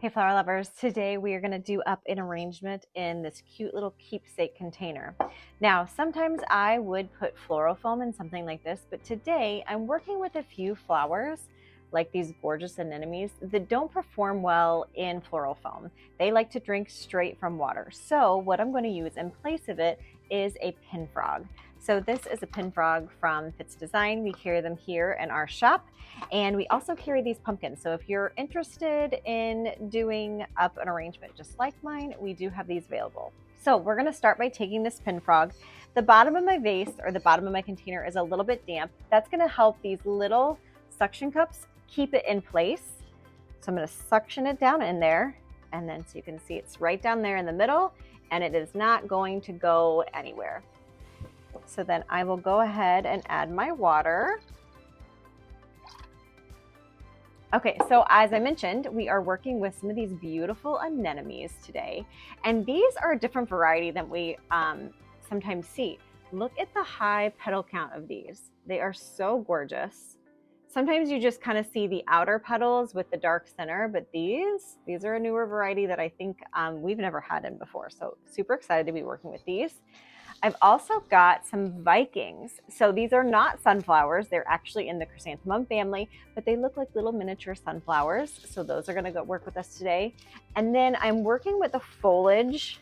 Hey flower lovers, today we are going to do up an arrangement in this cute little keepsake container. Now, sometimes I would put floral foam in something like this, but today I'm working with a few flowers like these gorgeous anemones that don't perform well in floral foam. They like to drink straight from water. So what I'm going to use in place of it is a pin frog. So this is a pin frog from Fitz Design. We carry them here in our shop. And we also carry these pumpkins. So if you're interested in doing up an arrangement just like mine, we do have these available. So we're going to start by taking this pin frog. The bottom of my vase or the bottom of my container is a little bit damp. That's going to help these little suction cups keep it in place. So I'm going to suction it down in there. And then so you can see it's right down there in the middle and it is not going to go anywhere. So then I will go ahead and add my water. Okay, so as I mentioned, we are working with some of these beautiful anemones today, and these are a different variety than we sometimes see. Look at the high petal count of these. They are so gorgeous. Sometimes you just kind of see the outer petals with the dark center, but these are a newer variety that I think we've never had in before. So super excited to be working with these. I've also got some Vikings. So these are not sunflowers. They're actually in the chrysanthemum family, but they look like little miniature sunflowers. So those are gonna go work with us today. And then I'm working with a foliage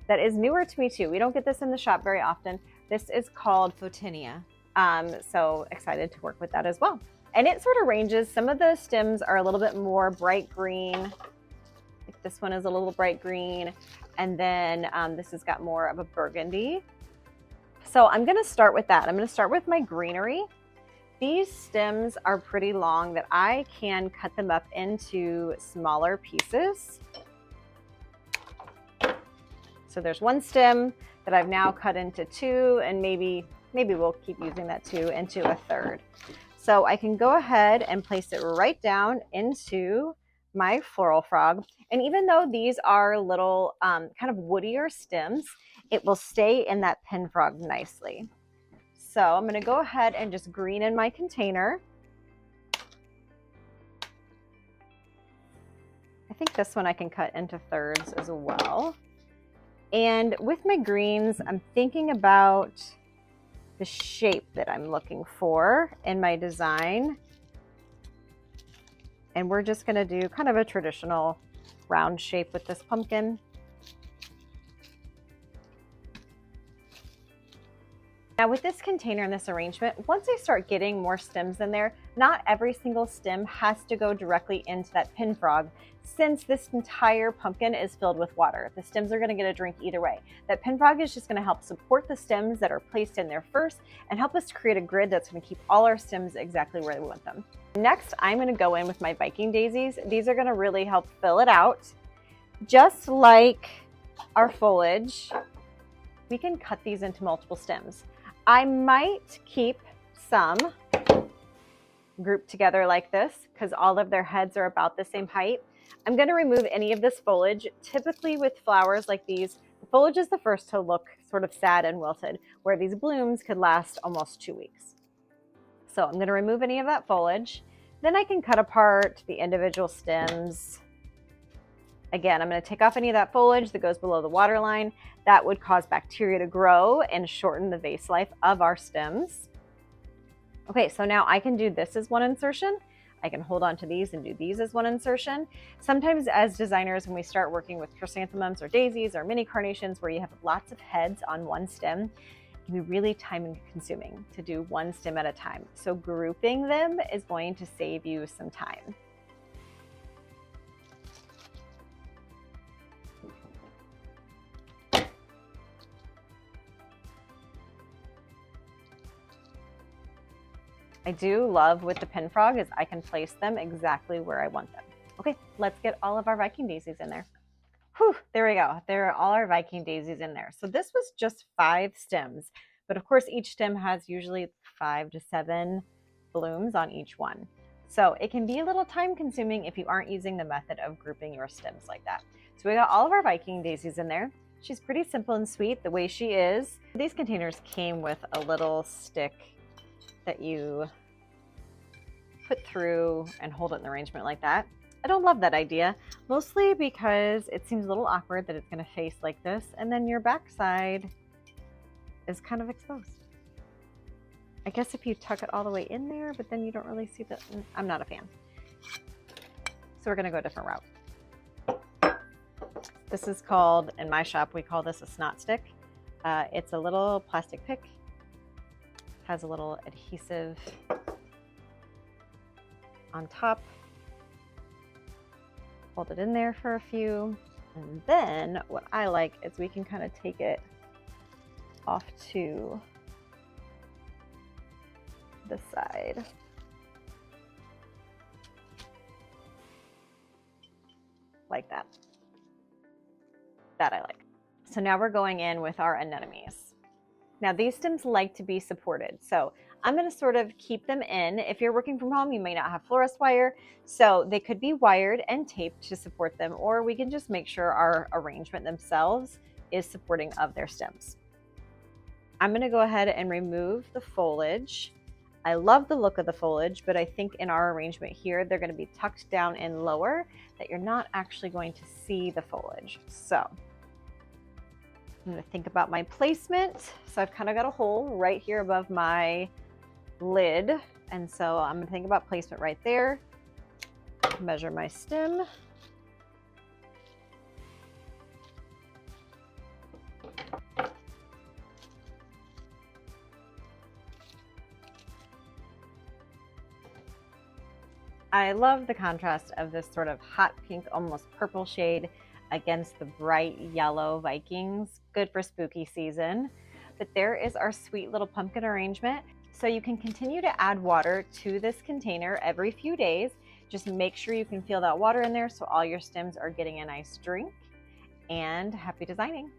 that is newer to me too. We don't get this in the shop very often. This is called photinia. So excited to work with that as well. And it sort of ranges. Some of the stems are a little bit more bright green. Like this one is a little bright green. And then this has got more of a burgundy. So I'm gonna start with that. I'm gonna start with my greenery. These stems are pretty long that I can cut them up into smaller pieces. So there's one stem that I've now cut into two, and maybe we'll keep using that two into a third. So I can go ahead and place it right down into my floral frog. And even though these are little kind of woodier stems, it will stay in that pin frog nicely. So I'm going to go ahead and just green in my container. I think this one I can cut into thirds as well. And with my greens, I'm thinking about the shape that I'm looking for in my design. And we're just going to do kind of a traditional round shape with this pumpkin. Now with this container and this arrangement, once I start getting more stems in there, not every single stem has to go directly into that pin frog, since this entire pumpkin is filled with water. The stems are going to get a drink either way. That pin frog is just going to help support the stems that are placed in there first and help us create a grid that's going to keep all our stems exactly where we want them. Next, I'm going to go in with my Viking daisies. These are going to really help fill it out. Just like our foliage, we can cut these into multiple stems. I might keep some grouped together like this because all of their heads are about the same height. I'm going to remove any of this foliage. Typically with flowers like these, the foliage is the first to look sort of sad and wilted, where these blooms could last almost 2 weeks. So I'm going to remove any of that foliage. Then I can cut apart the individual stems. Again, I'm going to take off any of that foliage that goes below the water line. That would cause bacteria to grow and shorten the vase life of our stems. Okay, so now I can do this as one insertion. I can hold on to these and do these as one insertion. Sometimes as designers, when we start working with chrysanthemums or daisies or mini carnations where you have lots of heads on one stem, it can be really time consuming to do one stem at a time. So grouping them is going to save you some time. I do love with the pin frog is I can place them exactly where I want them. Okay, let's get all of our Viking daisies in there. Whew, there we go. There are all our Viking daisies in there. So this was just 5 stems, but of course each stem has usually 5 to 7 blooms on each one. So it can be a little time consuming if you aren't using the method of grouping your stems like that. So we got all of our Viking daisies in there. She's pretty simple and sweet the way she is. These containers came with a little stick that you put through and hold it in the arrangement like that. I don't love that idea, mostly because it seems a little awkward that it's going to face like this, and then your backside is kind of exposed. I guess if you tuck it all the way in there, but then you don't really see the, I'm not a fan. So we're going to go a different route. This is called, in my shop, we call this a snot stick. It's a little plastic pick, has a little adhesive on top. Hold it in there for a few, and then what I like is we can kind of take it off to the side. Like that. That I like. So now we're going in with our anemones. Now these stems like to be supported, so I'm going to sort of keep them in. If you're working from home, you may not have florist wire, so they could be wired and taped to support them, or we can just make sure our arrangement themselves is supporting of their stems. I'm going to go ahead and remove the foliage. I love the look of the foliage, but I think in our arrangement here, they're going to be tucked down and lower, that you're not actually going to see the foliage. So I'm going to think about my placement. So I've kind of got a hole right here above my lid, and so I'm going to think about placement right there. Measure my stem. I love the contrast of this sort of hot pink, almost purple shade against the bright yellow Vikings. Good for spooky season. But there is our sweet little pumpkin arrangement. So you can continue to add water to this container every few days. Just make sure you can feel that water in there so all your stems are getting a nice drink. And happy designing!